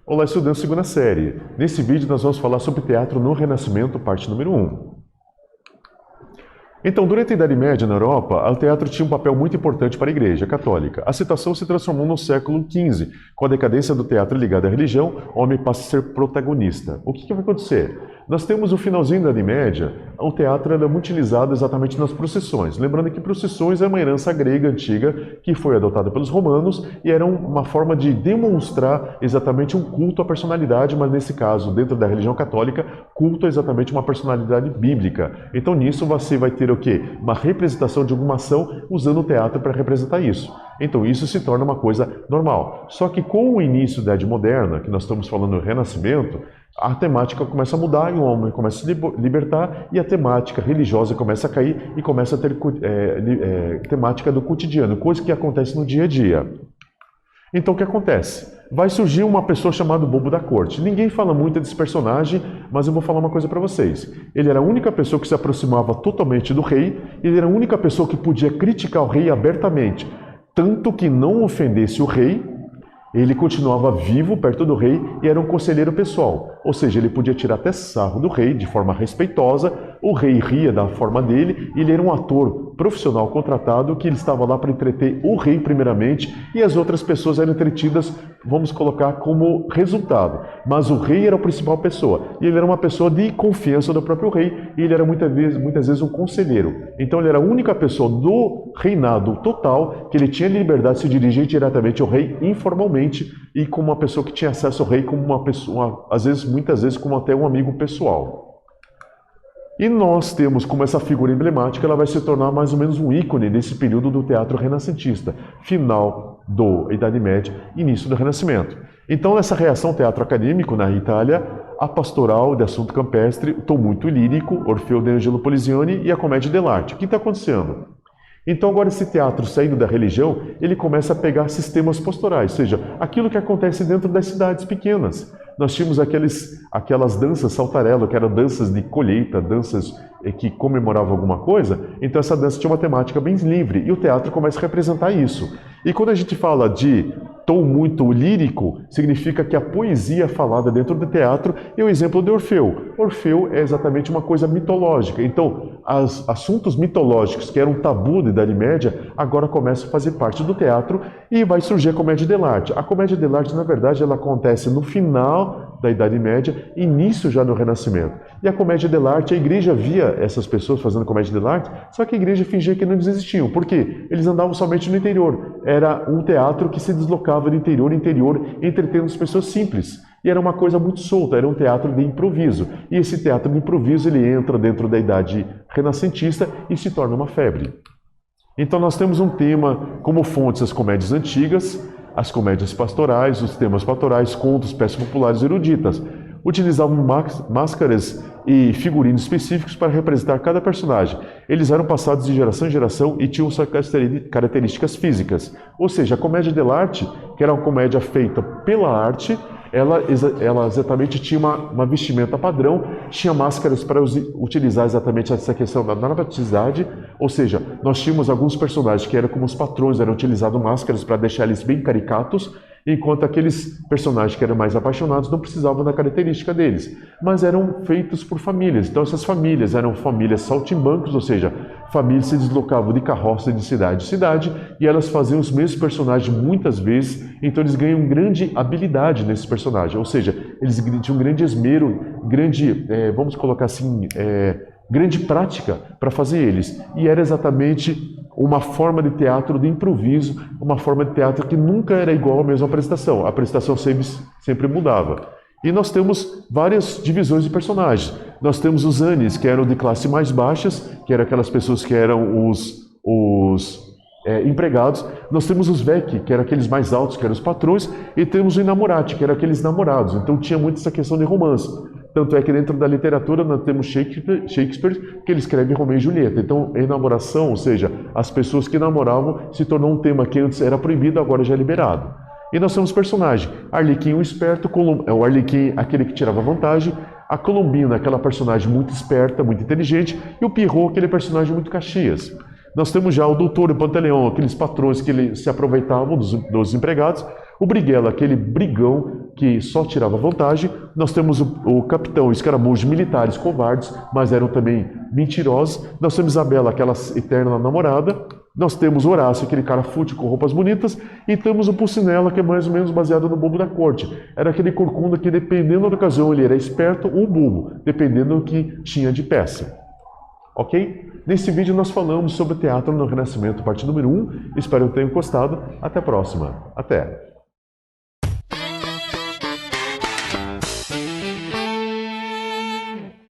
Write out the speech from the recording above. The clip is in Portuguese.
Olá, estudantes, segunda série. Nesse vídeo nós vamos falar sobre teatro no Renascimento, parte número 1. Então, durante a Idade Média na Europa, o teatro tinha um papel muito importante para a Igreja Católica. A situação se transformou no século XV. Com a decadência do teatro ligado à religião, o homem passa a ser protagonista. O que vai acontecer? Nós temos o finalzinho da Idade Média, o teatro era muito utilizado exatamente nas procissões. Lembrando que procissões é uma herança grega antiga que foi adotada pelos romanos e era uma forma de demonstrar exatamente um culto à personalidade, mas nesse caso, dentro da religião católica, culto a exatamente uma personalidade bíblica. Então nisso você vai ter o quê? Uma representação de alguma ação usando o teatro para representar isso. Então isso se torna uma coisa normal. Só que com o início da Idade Moderna, que nós estamos falando do Renascimento, a temática começa a mudar e o homem começa a se libertar e a temática religiosa começa a cair e começa a ter temática do cotidiano, coisa que acontece no dia a dia. Então o que acontece? Vai surgir uma pessoa chamada Bobo da Corte. Ninguém fala muito desse personagem, mas eu vou falar uma coisa para vocês. Ele era a única pessoa que se aproximava totalmente do rei, ele era a única pessoa que podia criticar o rei abertamente, tanto que não ofendesse o rei. Ele continuava vivo perto do rei e era um conselheiro pessoal. Ou seja, ele podia tirar até sarro do rei de forma respeitosa, o rei ria da forma dele, e ele era um ator profissional contratado que ele estava lá para entreter o rei primeiramente e as outras pessoas eram entretidas, vamos colocar como resultado. Mas o rei era a principal pessoa e ele era uma pessoa de confiança do próprio rei e ele era muitas vezes um conselheiro. Então ele era a única pessoa do reinado total que ele tinha liberdade de se dirigir diretamente ao rei informalmente e como uma pessoa que tinha acesso ao rei como uma pessoa, muitas vezes como até um amigo pessoal. E nós temos como essa figura emblemática, ela vai se tornar mais ou menos um ícone desse período do teatro renascentista, final da Idade Média, início do Renascimento. Então, nessa reação ao teatro acadêmico na Itália, a pastoral de assunto campestre, o tom muito lírico, Orfeu de Angelo Poliziani e a comédia dell'arte. O que está acontecendo? Então agora esse teatro saindo da religião, ele começa a pegar sistemas pastorais, ou seja, aquilo que acontece dentro das cidades pequenas. Nós tínhamos aquelas danças saltarello, que eram danças de colheita, danças que comemoravam alguma coisa, então essa dança tinha uma temática bem livre, e o teatro começa a representar isso. E quando a gente fala de tom muito lírico, significa que a poesia falada dentro do teatro é o exemplo de Orfeu. Orfeu é exatamente uma coisa mitológica. Então, assuntos mitológicos que eram tabu da Idade Média, agora começam a fazer parte do teatro e vai surgir a comédia dell'arte. A comédia dell'arte, na verdade, ela acontece no final da Idade Média, início já no Renascimento. E a comédia dell'arte, a igreja via essas pessoas fazendo comédia dell'arte, só que a igreja fingia que não existiam. Por quê? Eles andavam somente no interior. Era um teatro que se deslocava de interior em interior, entretendo as pessoas simples. E era uma coisa muito solta, era um teatro de improviso. E esse teatro de improviso, ele entra dentro da idade renascentista e se torna uma febre. Então nós temos um tema como fontes as comédias antigas, as comédias pastorais, os temas pastorais, contos, peças populares eruditas. Utilizavam máscaras e figurinos específicos para representar cada personagem. Eles eram passados de geração em geração e tinham suas características físicas. Ou seja, a comédia dell'arte, que era uma comédia feita pela arte, ela exatamente tinha uma vestimenta padrão, tinha máscaras para utilizar exatamente essa questão da dramaticidade, ou seja, nós tínhamos alguns personagens que eram como os patrões, eram utilizados máscaras para deixar eles bem caricatos, enquanto aqueles personagens que eram mais apaixonados não precisavam da característica deles, mas eram feitos por famílias. Então essas famílias eram famílias saltimbancos, ou seja, famílias se deslocavam de carroça de cidade em cidade e elas faziam os mesmos personagens muitas vezes, então eles ganham grande habilidade nesses personagens, ou seja, eles tinham um grande esmero, vamos colocar assim, grande prática para fazer eles. E era exatamente uma forma de teatro de improviso, uma forma de teatro que nunca era igual à mesma apresentação. A apresentação sempre mudava. E nós temos várias divisões de personagens. Nós temos os anis, que eram de classe mais baixas, que eram aquelas pessoas que eram os empregados. Nós temos os vec, que eram aqueles mais altos, que eram os patrões. E temos os inamorati, que eram aqueles namorados. Então tinha muito essa questão de romance. Tanto é que dentro da literatura nós temos Shakespeare, que ele escreve Romeu e Julieta. Então, a enamoração, ou seja, as pessoas que namoravam, se tornou um tema que antes era proibido, agora já é liberado. E nós temos personagens. Arlequim, o esperto, o Arlequim, aquele que tirava vantagem, a Colombina, aquela personagem muito esperta, muito inteligente, e o Pierrot, aquele personagem muito caxias. Nós temos já o doutor e o Pantaleão, aqueles patrões que se aproveitavam dos empregados. O Brighella, aquele brigão que só tirava vantagem. Nós temos o capitão, escaramujos militares covardes, mas eram também mentirosos. Nós temos Isabela, aquela eterna namorada. Nós temos Horácio, aquele cara fútil com roupas bonitas. E temos o Pulcinella, que é mais ou menos baseado no bobo da corte. Era aquele corcunda que, dependendo da ocasião, ele era esperto ou bobo, dependendo do que tinha de peça. Ok? Nesse vídeo nós falamos sobre teatro no Renascimento, parte número 1. Espero que tenham gostado. Até a próxima. Até!